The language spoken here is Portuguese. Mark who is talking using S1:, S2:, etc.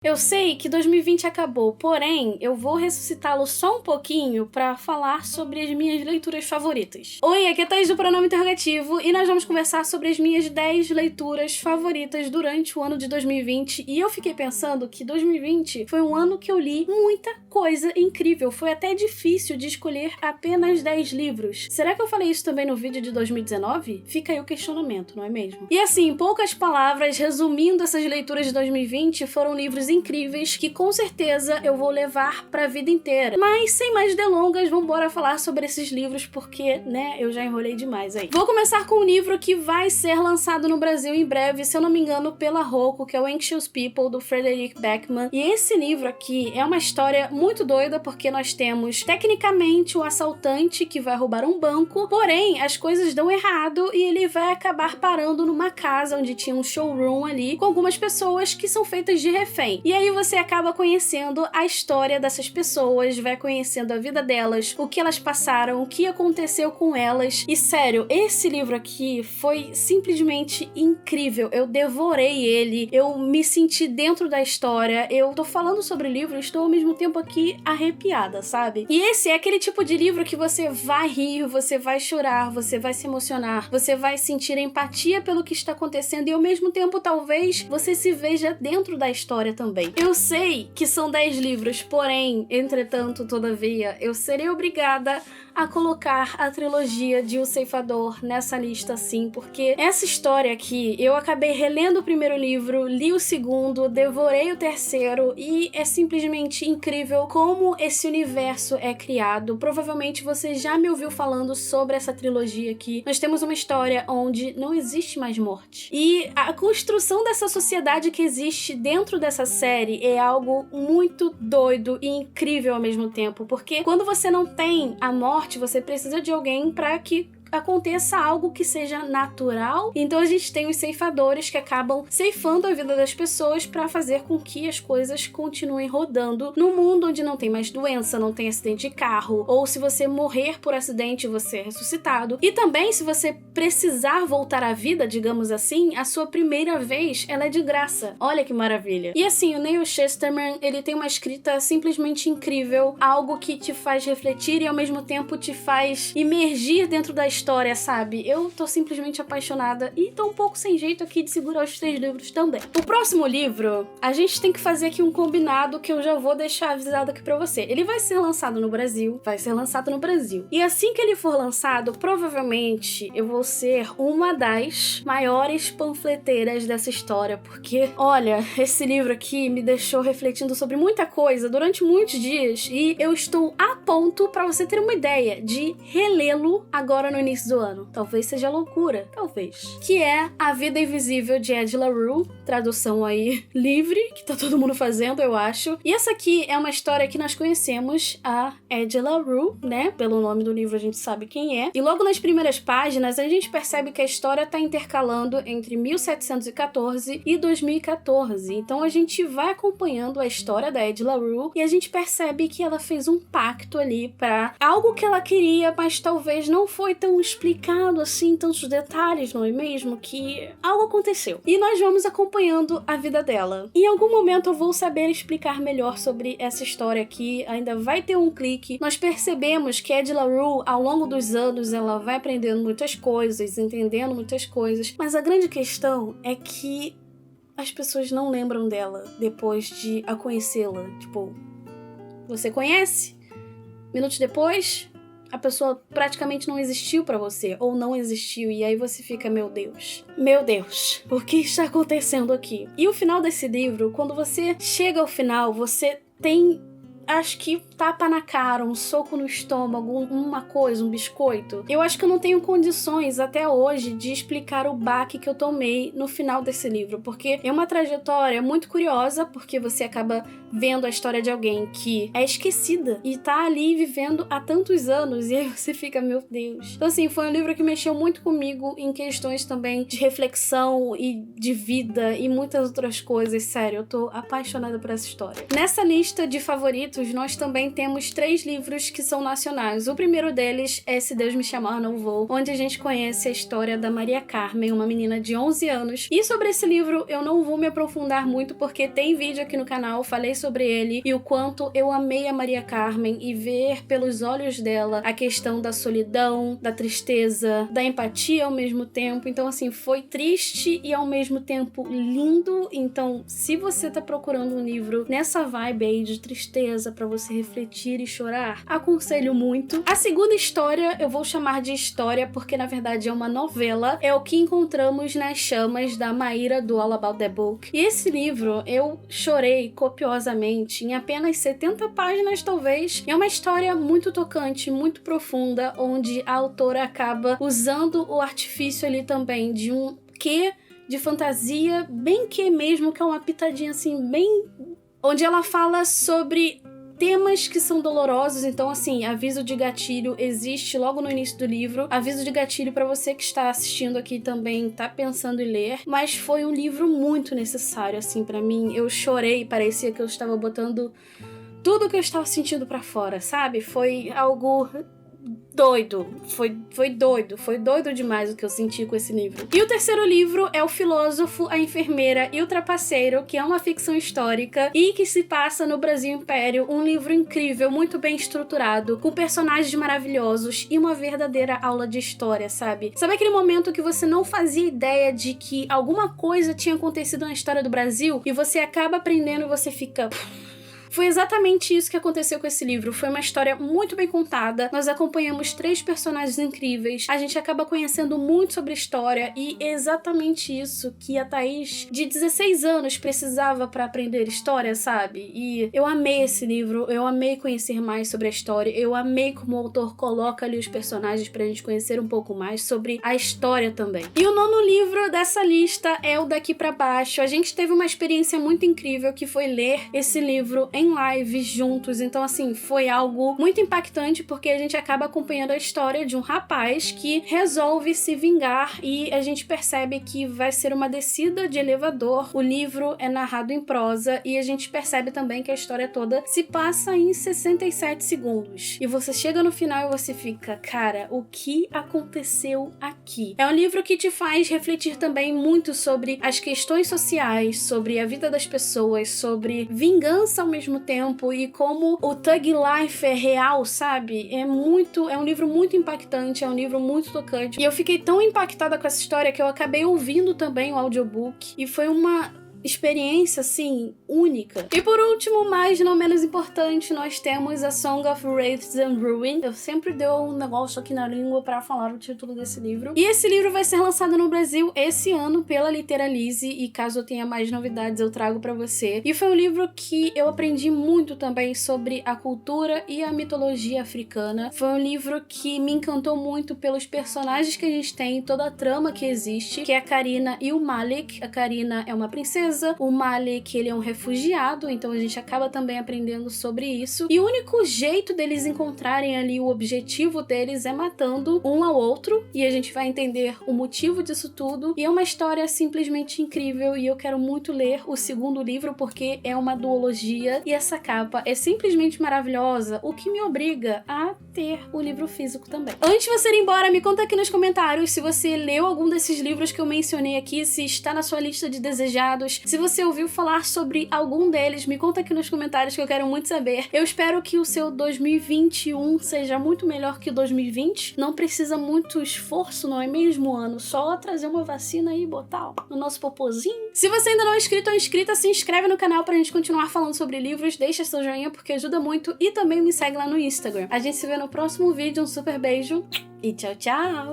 S1: Eu sei que 2020 acabou, porém, eu vou ressuscitá-lo só um pouquinho pra falar sobre as minhas leituras favoritas. Oi, aqui é Thaís do Pronome Interrogativo e nós vamos conversar sobre as minhas 10 leituras favoritas durante o ano de 2020 e eu fiquei pensando que 2020 foi um ano que eu li muita coisa incrível, foi até difícil de escolher apenas 10 livros. Será que eu falei isso também no vídeo de 2019? Fica aí o questionamento, não é mesmo? E assim, em poucas palavras, resumindo essas leituras de 2020, foram livros incríveis que com certeza eu vou levar pra vida inteira. Mas sem mais delongas, vambora falar sobre esses livros porque, né, eu já enrolei demais aí. Vou começar com um livro que vai ser lançado no Brasil em breve, se eu não me engano, pela Roku, que é o Anxious People, do Frederick Backman. E esse livro aqui é uma história muito doida porque nós temos, tecnicamente, um assaltante que vai roubar um banco, porém, as coisas dão errado e ele vai acabar parando numa casa onde tinha um showroom ali com algumas pessoas que são feitas de refém. E aí você acaba conhecendo a história dessas pessoas, vai conhecendo a vida delas, o que elas passaram, o que aconteceu com elas. E sério, esse livro aqui foi simplesmente incrível. Eu devorei ele, eu me senti dentro da história, eu tô falando sobre o livro e estou ao mesmo tempo aqui arrepiada, sabe? E esse é aquele tipo de livro que você vai rir, você vai chorar, você vai se emocionar, você vai sentir empatia pelo que está acontecendo e ao mesmo tempo talvez você se veja dentro da história também. Eu sei que são 10 livros, porém, entretanto, todavia, eu serei obrigada a colocar a trilogia de O Ceifador nessa lista sim, porque essa história aqui, eu acabei relendo o primeiro livro, li o segundo, devorei o terceiro e é simplesmente incrível como esse universo é criado. Provavelmente você já me ouviu falando sobre essa trilogia aqui. Nós temos uma história onde não existe mais morte. E a construção dessa sociedade que existe dentro dessa série é algo muito doido e incrível ao mesmo tempo, porque quando você não tem a morte, você precisa de alguém para que aconteça algo que seja natural. Então a gente tem os ceifadores que acabam ceifando a vida das pessoas para fazer com que as coisas continuem rodando no mundo onde não tem mais doença, não tem acidente de carro, ou se você morrer por acidente, você é ressuscitado. E também se você precisar voltar à vida, digamos assim, a sua primeira vez, ela é de graça. Olha que maravilha. E assim, o Neil Chesterman, ele tem uma escrita simplesmente incrível, algo que te faz refletir e ao mesmo tempo te faz imergir dentro da história, sabe? Eu tô simplesmente apaixonada e tô um pouco sem jeito aqui de segurar os 3 livros também. O próximo livro, a gente tem que fazer aqui um combinado que eu já vou deixar avisado aqui pra você. Ele vai ser lançado no Brasil, E assim que ele for lançado, provavelmente eu vou ser uma das maiores panfleteiras dessa história, porque, olha, esse livro aqui me deixou refletindo sobre muita coisa durante muitos dias e eu estou a ponto, pra você ter uma ideia, de relê-lo agora no início do ano. Talvez seja loucura, talvez. Que é A Vida Invisível, de Ed La Rue, tradução aí livre, que tá todo mundo fazendo, eu acho. E essa aqui é uma história que nós conhecemos a Ed La Rue, né? Pelo nome do livro a gente sabe quem é. E logo nas primeiras páginas a gente percebe que a história tá intercalando entre 1714 e 2014. Então a gente vai acompanhando a história da Ed La Rue e a gente percebe que ela fez um pacto ali pra algo que ela queria, mas talvez não foi tão explicado assim, tantos detalhes, não é mesmo? Que algo aconteceu. E nós vamos acompanhando a vida dela. Em algum momento eu vou saber explicar melhor sobre essa história aqui, ainda vai ter um clique. Nós percebemos que Ed La Rue, ao longo dos anos, ela vai aprendendo muitas coisas, entendendo muitas coisas, mas a grande questão é que as pessoas não lembram dela depois de a conhecê-la. Tipo, você conhece? Minutos depois, a pessoa praticamente não existiu pra você, ou não existiu, e aí você fica, meu Deus, o que está acontecendo aqui? E o final desse livro, quando você chega ao final, você tem, acho que tapa na cara, um soco no estômago, uma coisa, um biscoito. Eu acho que eu não tenho condições até hoje de explicar o baque que eu tomei no final desse livro, porque é uma trajetória muito curiosa, porque você acaba vendo a história de alguém que é esquecida e tá ali vivendo há tantos anos, e aí você fica, meu Deus. Então assim, foi um livro que mexeu muito comigo em questões também de reflexão e de vida e muitas outras coisas. Sério, eu tô apaixonada por essa história. Nessa lista de favoritos favoritos, nós também temos 3 livros que são nacionais. O primeiro deles é Se Deus Me Chamar Não Vou, onde a gente conhece a história da Maria Carmen, uma menina de 11 anos. E sobre esse livro eu não vou me aprofundar muito porque tem vídeo aqui no canal, falei sobre ele e o quanto eu amei a Maria Carmen e ver pelos olhos dela a questão da solidão, da tristeza, da empatia ao mesmo tempo. Então assim, foi triste e ao mesmo tempo lindo. Então, se você tá procurando um livro nessa vibe aí de tristeza pra você refletir e chorar, aconselho muito. A segunda história eu vou chamar de história porque na verdade é uma novela, é o Que Encontramos nas Chamas, da Maíra do All About the Book. E esse livro eu chorei copiosamente em apenas 70 páginas talvez. É uma história muito tocante, muito profunda, onde a autora acaba usando o artifício ali também de um quê de fantasia, bem que mesmo, que é uma pitadinha assim, bem... onde ela fala sobre temas que são dolorosos. Então assim, aviso de gatilho existe logo no início do livro, aviso de gatilho pra você que está assistindo aqui também, tá pensando em ler, mas foi um livro muito necessário assim pra mim. Eu chorei, parecia que eu estava botando tudo que eu estava sentindo pra fora, sabe? Foi algo doido, foi doido demais o que eu senti com esse livro. E o terceiro livro é O Filósofo, a Enfermeira e o Trapaceiro, que é uma ficção histórica e que se passa no Brasil Império, um livro incrível, muito bem estruturado, com personagens maravilhosos e uma verdadeira aula de história, sabe? Sabe aquele momento que você não fazia ideia de que alguma coisa tinha acontecido na história do Brasil e você acaba aprendendo e você fica... Foi exatamente isso que aconteceu com esse livro. Foi uma história muito bem contada. Nós acompanhamos 3 personagens incríveis. A gente acaba conhecendo muito sobre a história e é exatamente isso que a Thaís, de 16 anos, precisava para aprender história, sabe? E eu amei esse livro, eu amei conhecer mais sobre a história, eu amei como o autor coloca ali os personagens pra gente conhecer um pouco mais sobre a história também. E o 9º livro dessa lista é o Daqui Pra Baixo. A gente teve uma experiência muito incrível que foi ler esse livro em live juntos, então assim, foi algo muito impactante porque a gente acaba acompanhando a história de um rapaz que resolve se vingar e a gente percebe que vai ser uma descida de elevador. O livro é narrado em prosa e a gente percebe também que a história toda se passa em 67 segundos. E você chega no final e você fica, cara, o que aconteceu aqui? É um livro que te faz refletir também muito sobre as questões sociais, sobre a vida das pessoas, sobre vingança ao mesmo tempo e como o Thug Life é real, sabe? É um livro muito impactante, é um livro muito tocante. E eu fiquei tão impactada com essa história que eu acabei ouvindo também o audiobook e foi uma experiência, assim, única. E por último, mas não menos importante, nós temos A Song of Wraiths and Ruin. Eu sempre dou um negócio aqui na língua pra falar o título desse livro. E esse livro vai ser lançado no Brasil esse ano pela Literalize e caso eu tenha mais novidades eu trago pra você. E foi um livro que eu aprendi muito também sobre a cultura e a mitologia africana. Foi um livro que me encantou muito pelos personagens que a gente tem, toda a trama que existe, que é a Karina e o Malik. A Karina é uma princesa, o Malik, ele é um refugiado, então a gente acaba também aprendendo sobre isso. E o único jeito deles encontrarem ali o objetivo deles é matando um ao outro, e a gente vai entender o motivo disso tudo. E é uma história simplesmente incrível e eu quero muito ler o 2º livro porque é uma duologia e essa capa é simplesmente maravilhosa, o que me obriga a ter o livro físico também. Antes de você ir embora, me conta aqui nos comentários se você leu algum desses livros que eu mencionei aqui, se está na sua lista de desejados. Se você ouviu falar sobre algum deles, me conta aqui nos comentários que eu quero muito saber. Eu espero que o seu 2021 seja muito melhor que o 2020. Não precisa muito esforço, não é mesmo, ano? Só trazer uma vacina e botar no nosso popozinho. Se você ainda não é inscrito ou inscrita, se inscreve no canal pra gente continuar falando sobre livros. Deixa seu joinha porque ajuda muito e também me segue lá no Instagram. A gente se vê no próximo vídeo. Um super beijo e tchau, tchau!